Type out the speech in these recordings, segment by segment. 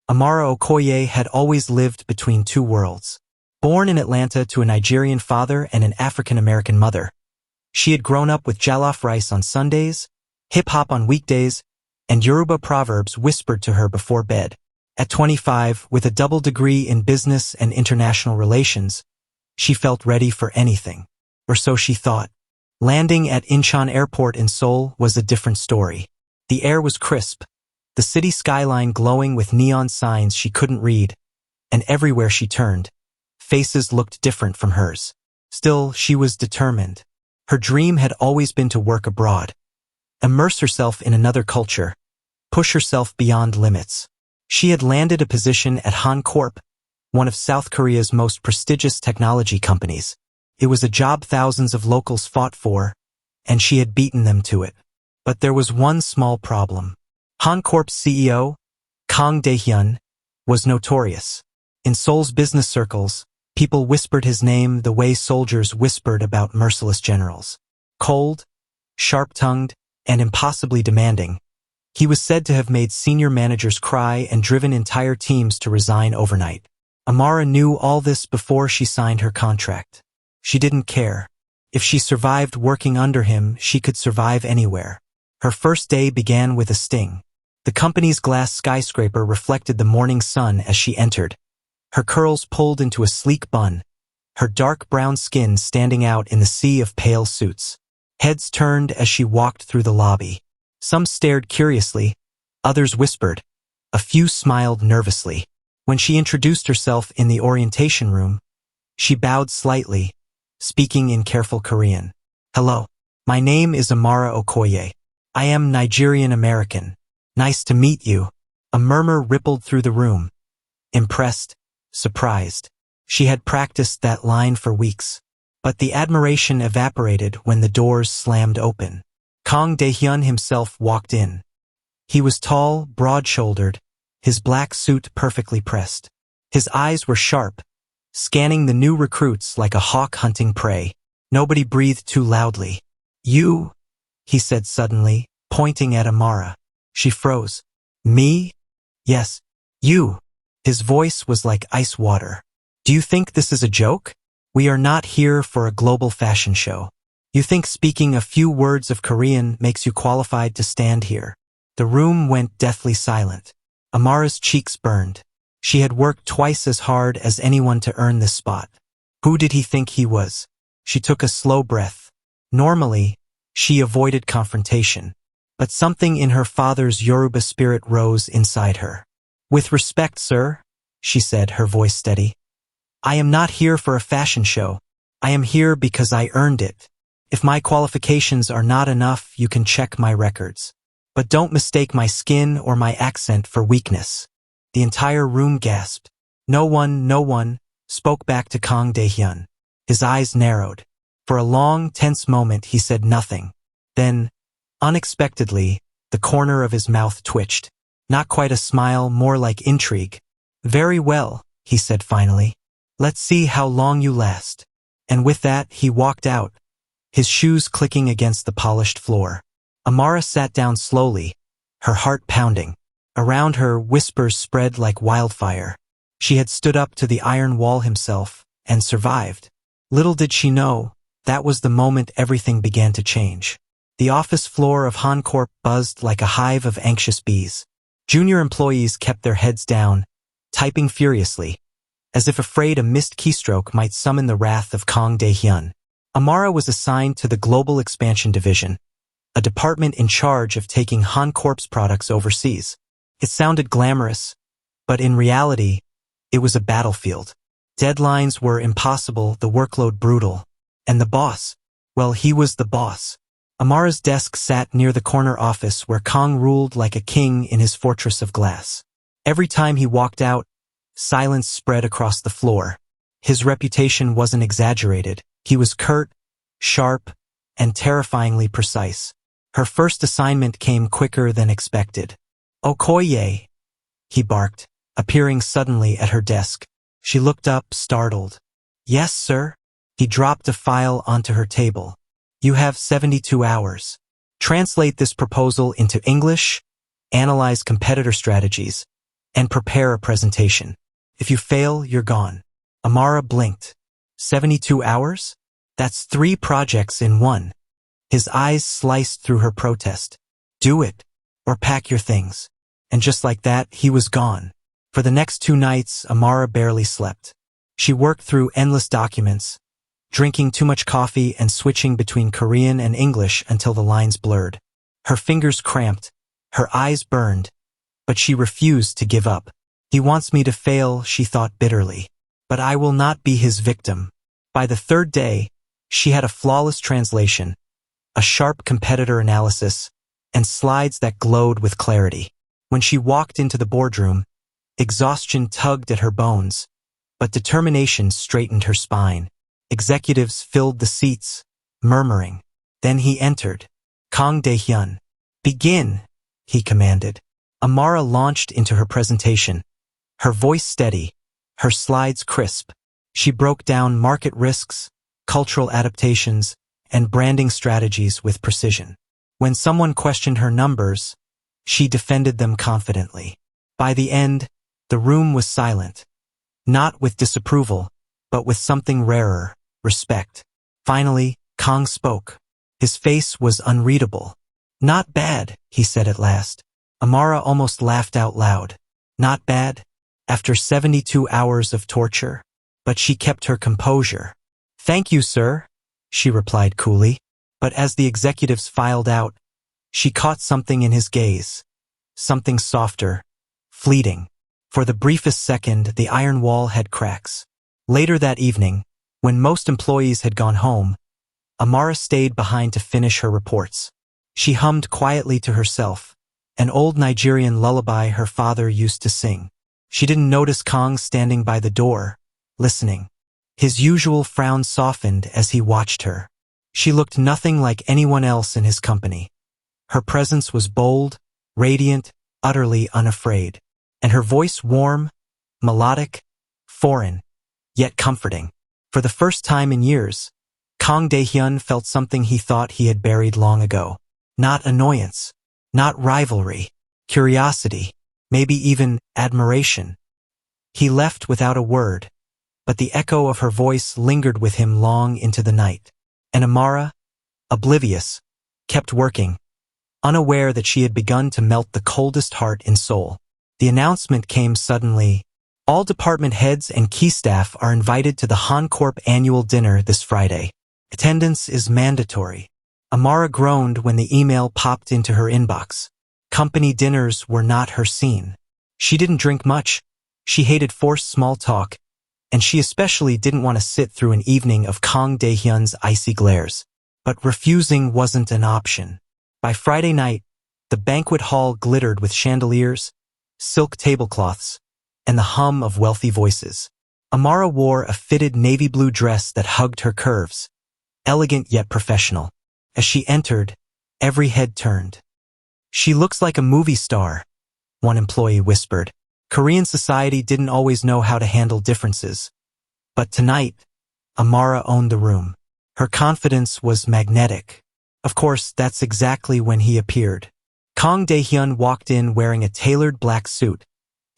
Amara Okoye had always lived between two worlds. Born in Atlanta to a Nigerian father and an African-American mother, she had grown up with jollof rice on Sundays, hip-hop on weekdays, and Yoruba proverbs whispered to her before bed. At 25, with a double degree in business and international relations, she felt ready for anything. Or so she thought. Landing at Incheon Airport in Seoul was a different story. The air was crisp, the city skyline glowing with neon signs she couldn't read, and everywhere she turned, faces looked different from hers. Still, she was determined. Her dream had always been to work abroad, immerse herself in another culture, push herself beyond limits. She had landed a position at Han Corp, one of South Korea's most prestigious technology companies. It was a job thousands of locals fought for, and she had beaten them to it. But there was one small problem. Han Corp's CEO, Kang Dae-hyun, was notorious. In Seoul's business circles, people whispered his name the way soldiers whispered about merciless generals. Cold, sharp-tongued, and impossibly demanding, he was said to have made senior managers cry and driven entire teams to resign overnight. Amara knew all this before she signed her contract. She didn't care. If she survived working under him, she could survive anywhere. Her first day began with a sting. The company's glass skyscraper reflected the morning sun as she entered, her curls pulled into a sleek bun, her dark brown skin standing out in the sea of pale suits. Heads turned as she walked through the lobby. Some stared curiously, others whispered, a few smiled nervously. When she introduced herself in the orientation room, she bowed slightly, speaking in careful Korean. Hello, my name is Amara Okoye. I am Nigerian American. Nice to meet you. A murmur rippled through the room. Impressed, surprised. She had practiced that line for weeks. But the admiration evaporated when the doors slammed open. Kang Dae-hyun himself walked in. He was tall, broad-shouldered, his black suit perfectly pressed. His eyes were sharp, scanning the new recruits like a hawk hunting prey. Nobody breathed too loudly. You, he said suddenly, pointing at Amara. She froze. Me? Yes, you. His voice was like ice water. Do you think this is a joke? We are not here for a global fashion show. You think speaking a few words of Korean makes you qualified to stand here? The room went deathly silent. Amara's cheeks burned. She had worked twice as hard as anyone to earn this spot. Who did he think he was? She took a slow breath. Normally, she avoided confrontation. But something in her father's Yoruba spirit rose inside her. With respect, sir, she said, her voice steady. I am not here for a fashion show. I am here because I earned it. If my qualifications are not enough, you can check my records. But don't mistake my skin or my accent for weakness. The entire room gasped. No one spoke back to Kang Dae-hyun. His eyes narrowed. For a long, tense moment, he said nothing. Then, unexpectedly, the corner of his mouth twitched. Not quite a smile, more like intrigue. Very well, he said finally. Let's see how long you last. And with that, he walked out, his shoes clicking against the polished floor. Amara sat down slowly, her heart pounding. Around her, whispers spread like wildfire. She had stood up to the iron wall himself, and survived. Little did she know, that was the moment everything began to change. The office floor of Han Corp buzzed like a hive of anxious bees. Junior employees kept their heads down, typing furiously, as if afraid a missed keystroke might summon the wrath of Kang Dae-hyun. Amara was assigned to the Global Expansion Division, a department in charge of taking Han Corp's products overseas. It sounded glamorous, but in reality, it was a battlefield. Deadlines were impossible, the workload brutal. And the boss, well, he was the boss. Amara's desk sat near the corner office where Kang ruled like a king in his fortress of glass. Every time he walked out, silence spread across the floor. His reputation wasn't exaggerated. He was curt, sharp, and terrifyingly precise. Her first assignment came quicker than expected. Okoye, he barked, appearing suddenly at her desk. She looked up, startled. Yes, sir. He dropped a file onto her table. You have 72 hours. Translate this proposal into English, analyze competitor strategies, and prepare a presentation. If you fail, you're gone. Amara blinked. 72 hours? That's 3 projects in one. His eyes sliced through her protest. Do it, or pack your things. And just like that, he was gone. For the next 2 nights, Amara barely slept. She worked through endless documents, drinking too much coffee and switching between Korean and English until the lines blurred. Her fingers cramped, her eyes burned, but she refused to give up. He wants me to fail, she thought bitterly. But I will not be his victim. By the 3rd day, she had a flawless translation, a sharp competitor analysis, and slides that glowed with clarity. When she walked into the boardroom, exhaustion tugged at her bones, but determination straightened her spine. Executives filled the seats, murmuring. Then he entered. Kang Dae-hyun. Begin, he commanded. Amara launched into her presentation, her voice steady, her slides crisp. She broke down market risks, cultural adaptations, and branding strategies with precision. When someone questioned her numbers, she defended them confidently. By the end, the room was silent, not with disapproval, but with something rarer, respect. Finally, Kang spoke. His face was unreadable. Not bad, he said at last. Amara almost laughed out loud. Not bad? After 72 hours of torture? But she kept her composure. Thank you, sir, she replied coolly. But as the executives filed out, she caught something in his gaze. Something softer, fleeting. For the briefest second, the iron wall had cracks. Later that evening, when most employees had gone home, Amara stayed behind to finish her reports. She hummed quietly to herself, an old Nigerian lullaby her father used to sing. She didn't notice Kang standing by the door, listening. His usual frown softened as he watched her. She looked nothing like anyone else in his company. Her presence was bold, radiant, utterly unafraid, and her voice warm, melodic, foreign, yet comforting. For the first time in years, Kang Dae-hyun felt something he thought he had buried long ago. Not annoyance, not rivalry, curiosity, maybe even admiration. He left without a word, but the echo of her voice lingered with him long into the night. And Amara, oblivious, kept working, unaware that she had begun to melt the coldest heart in Seoul. The announcement came suddenly. All department heads and key staff are invited to the HanCorp annual dinner this Friday. Attendance is mandatory. Amara groaned when the email popped into her inbox. Company dinners were not her scene. She didn't drink much. She hated forced small talk, and she especially didn't want to sit through an evening of Kang Dae-hyun's icy glares. But refusing wasn't an option. By Friday night, the banquet hall glittered with chandeliers, silk tablecloths, and the hum of wealthy voices. Amara wore a fitted navy blue dress that hugged her curves, elegant yet professional. As she entered, every head turned. She looks like a movie star, one employee whispered. Korean society didn't always know how to handle differences. But tonight, Amara owned the room. Her confidence was magnetic. Of course, that's exactly when he appeared. Kang Dae-hyun walked in wearing a tailored black suit,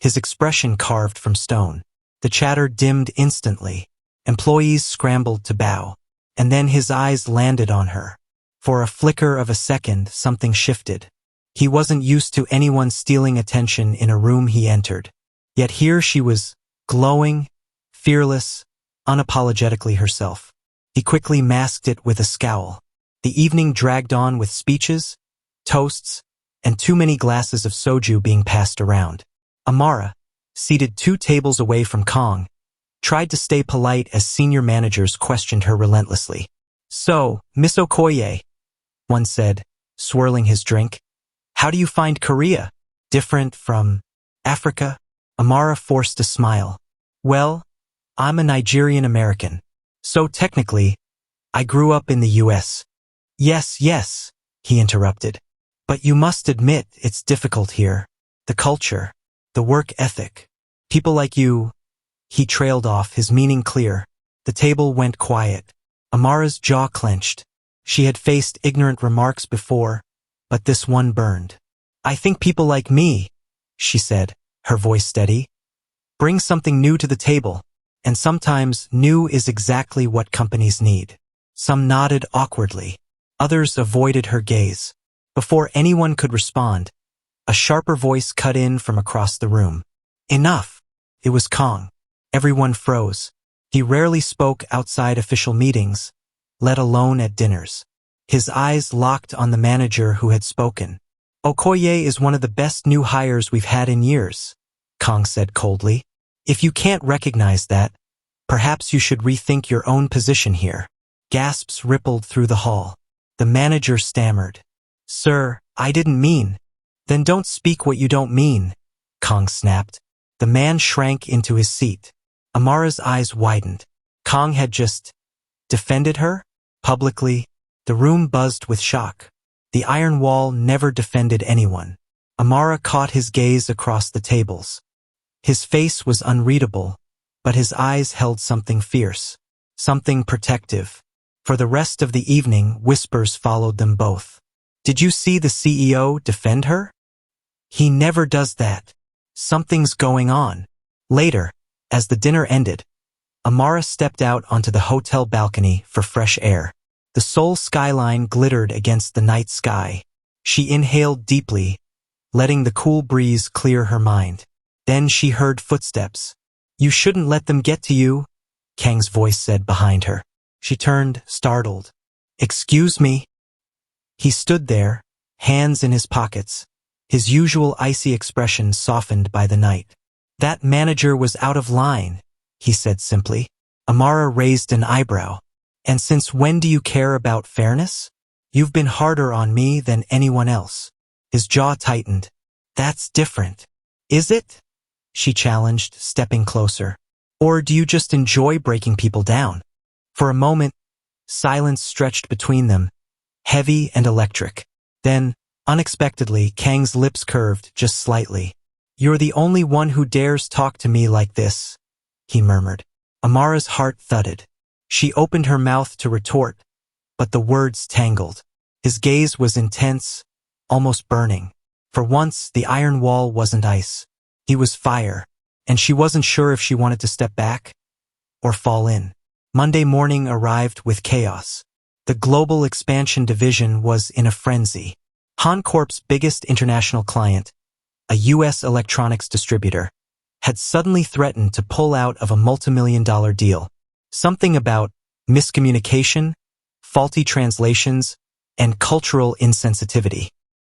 his expression carved from stone. The chatter dimmed instantly. Employees scrambled to bow. And then his eyes landed on her. For a flicker of a second, something shifted. He wasn't used to anyone stealing attention in a room he entered. Yet here she was, glowing, fearless, unapologetically herself. He quickly masked it with a scowl. The evening dragged on with speeches, toasts, and too many glasses of soju being passed around. Amara, seated 2 tables away from Kang, tried to stay polite as senior managers questioned her relentlessly. So, Miss Okoye, one said, swirling his drink. How do you find Korea? Different from Africa? Amara forced a smile. Well, I'm a Nigerian American. So technically, I grew up in the US. Yes, he interrupted. But you must admit it's difficult here. The culture, the work ethic. People like you. He trailed off, his meaning clear. The table went quiet. Amara's jaw clenched. She had faced ignorant remarks before, but this one burned. I think people like me, she said, her voice steady. Bring something new to the table, and sometimes new is exactly what companies need. Some nodded awkwardly. Others avoided her gaze. Before anyone could respond, a sharper voice cut in from across the room. Enough! It was Kong. Everyone froze. He rarely spoke outside official meetings, let alone at dinners. His eyes locked on the manager who had spoken. Okoye is one of the best new hires we've had in years, Kong said coldly. If you can't recognize that, perhaps you should rethink your own position here. Gasps rippled through the hall. The manager stammered. Sir, I didn't mean. Then don't speak what you don't mean, Kong snapped. The man shrank into his seat. Amara's eyes widened. Kong had just defended her? Publicly? The room buzzed with shock. The iron wall never defended anyone. Amara caught his gaze across the tables. His face was unreadable, but his eyes held something fierce, something protective. For the rest of the evening, whispers followed them both. Did you see the CEO defend her? He never does that. Something's going on. Later, as the dinner ended, Amara stepped out onto the hotel balcony for fresh air. The Seoul skyline glittered against the night sky. She inhaled deeply, letting the cool breeze clear her mind. Then she heard footsteps. You shouldn't let them get to you, Kang's voice said behind her. She turned, startled. Excuse me? He stood there, hands in his pockets, his usual icy expression softened by the night. That manager was out of line, he said simply. Amara raised an eyebrow. And since when do you care about fairness? You've been harder on me than anyone else. His jaw tightened. That's different. Is it? She challenged, stepping closer. Or do you just enjoy breaking people down? For a moment, silence stretched between them, heavy and electric. Then, unexpectedly, Kang's lips curved just slightly. You're the only one who dares talk to me like this, he murmured. Amara's heart thudded. She opened her mouth to retort, but the words tangled. His gaze was intense, almost burning. For once, the iron wall wasn't ice. He was fire, and she wasn't sure if she wanted to step back or fall in. Monday morning arrived with chaos. The global expansion division was in a frenzy. Hancorp's biggest international client, a U.S. electronics distributor, had suddenly threatened to pull out of a multimillion-dollar deal. Something about miscommunication, faulty translations, and cultural insensitivity.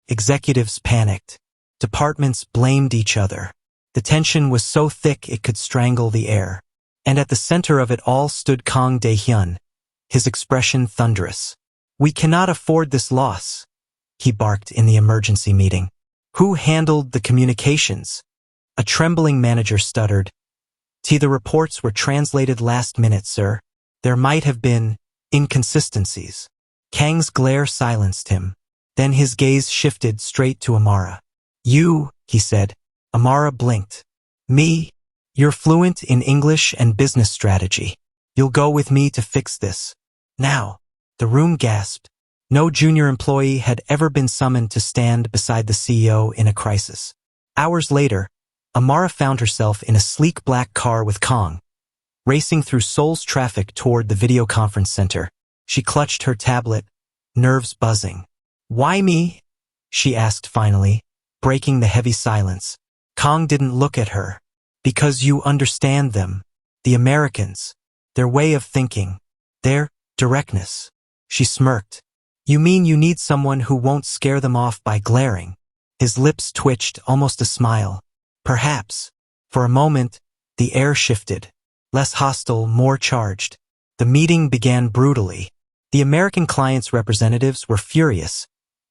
Executives panicked. Departments blamed each other. The tension was so thick it could strangle the air. And at the center of it all stood Kang Dae-hyun, his expression thunderous. We cannot afford this loss, he barked in the emergency meeting. Who handled the communications? A trembling manager stuttered. The reports were translated last minute, sir. There might have been inconsistencies. Kang's glare silenced him. Then his gaze shifted straight to Amara. You, he said. Amara blinked. Me? You're fluent in English and business strategy. You'll go with me to fix this. Now. The room gasped. No junior employee had ever been summoned to stand beside the CEO in a crisis. Hours later, Amara found herself in a sleek black car with Kang, racing through Seoul's traffic toward the video conference center. She clutched her tablet, nerves buzzing. Why me? She asked finally, breaking the heavy silence. Kang didn't look at her. Because you understand them. The Americans. Their way of thinking. Their directness. She smirked. You mean you need someone who won't scare them off by glaring? His lips twitched, almost a smile. Perhaps. For a moment, the air shifted. Less hostile, more charged. The meeting began brutally. The American client's representatives were furious,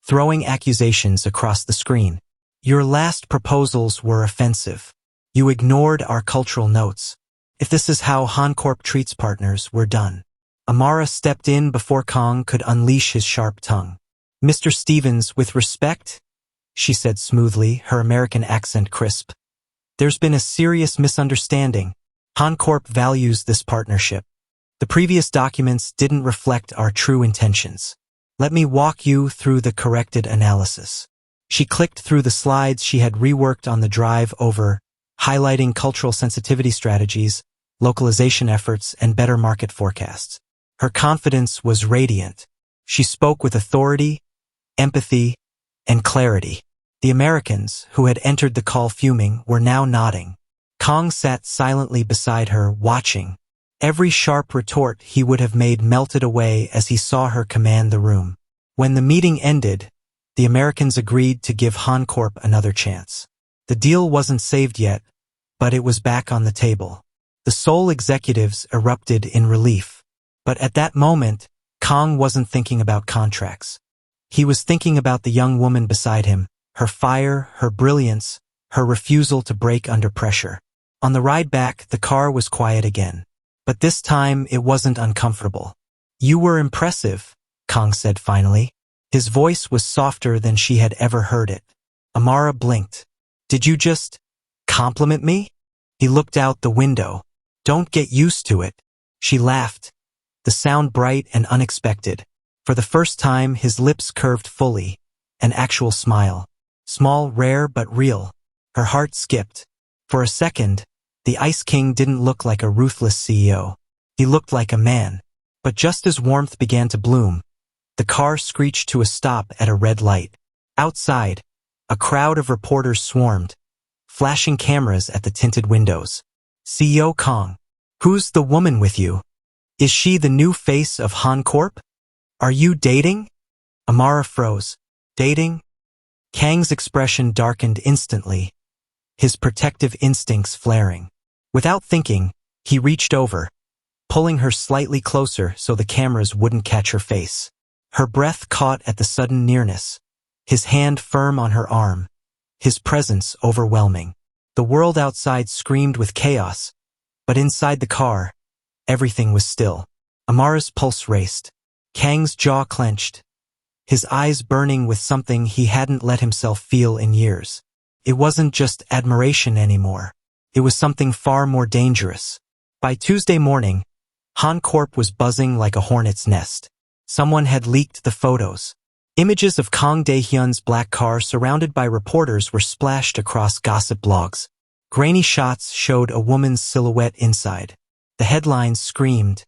throwing accusations across the screen. Your last proposals were offensive. You ignored our cultural notes. If this is how Hancorp treats partners, we're done. Amara stepped in before Kang could unleash his sharp tongue. Mr. Stevens, with respect, she said smoothly, her American accent crisp. There's been a serious misunderstanding. Hancorp values this partnership. The previous documents didn't reflect our true intentions. Let me walk you through the corrected analysis. She clicked through the slides she had reworked on the drive over highlighting cultural sensitivity strategies, localization efforts, and better market forecasts. Her confidence was radiant. She spoke with authority, empathy, and clarity. The Americans, who had entered the call fuming, were now nodding. Kong sat silently beside her, watching. Every sharp retort he would have made melted away as he saw her command the room. When the meeting ended, the Americans agreed to give Han Corp another chance. The deal wasn't saved yet, but it was back on the table. The Seoul executives erupted in relief. But at that moment, Kong wasn't thinking about contracts. He was thinking about the young woman beside him, her fire, her brilliance, her refusal to break under pressure. On the ride back, the car was quiet again. But this time, it wasn't uncomfortable. "You were impressive," Kong said finally. His voice was softer than she had ever heard it. Amara blinked. "Did you just compliment me?" He looked out the window. "Don't get used to it." She laughed, the sound bright and unexpected. For the first time, his lips curved fully, an actual smile. Small, rare, but real. Her heart skipped. For a second, the Ice King didn't look like a ruthless CEO. He looked like a man. But just as warmth began to bloom, the car screeched to a stop at a red light. Outside, a crowd of reporters swarmed, flashing cameras at the tinted windows. "CEO Kong, who's the woman with you? Is she the new face of Han Corp? Are you dating?" Amara froze. "Dating?" Kang's expression darkened instantly, his protective instincts flaring. Without thinking, he reached over, pulling her slightly closer so the cameras wouldn't catch her face. Her breath caught at the sudden nearness, his hand firm on her arm, his presence overwhelming. The world outside screamed with chaos, but inside the car, everything was still. Amara's pulse raced. Kang's jaw clenched, his eyes burning with something he hadn't let himself feel in years. It wasn't just admiration anymore. It was something far more dangerous. By Tuesday morning, Han Corp was buzzing like a hornet's nest. Someone had leaked the photos. Images of Kang Dae-hyun's black car surrounded by reporters were splashed across gossip blogs. Grainy shots showed a woman's silhouette inside. The headlines screamed,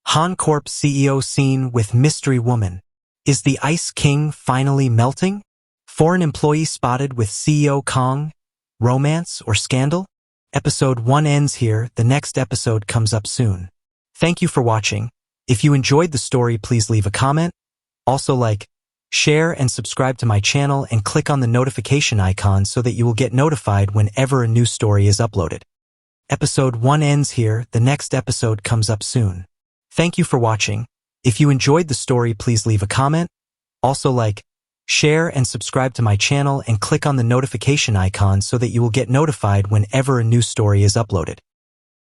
"Han Corp CEO seen with mystery woman. Is the Ice King finally melting? Foreign employee spotted with CEO Kang. Romance or scandal?" Episode 1 ends here. The next episode comes up soon. Thank you for watching. If you enjoyed the story, please leave a comment. Also like, share, and subscribe to my channel and click on the notification icon so that you will get notified whenever a new story is uploaded. Episode 1 ends here. The next episode comes up soon. Thank you for watching. If you enjoyed the story, please leave a comment. Also like, share, and subscribe to my channel and click on the notification icon so that you will get notified whenever a new story is uploaded.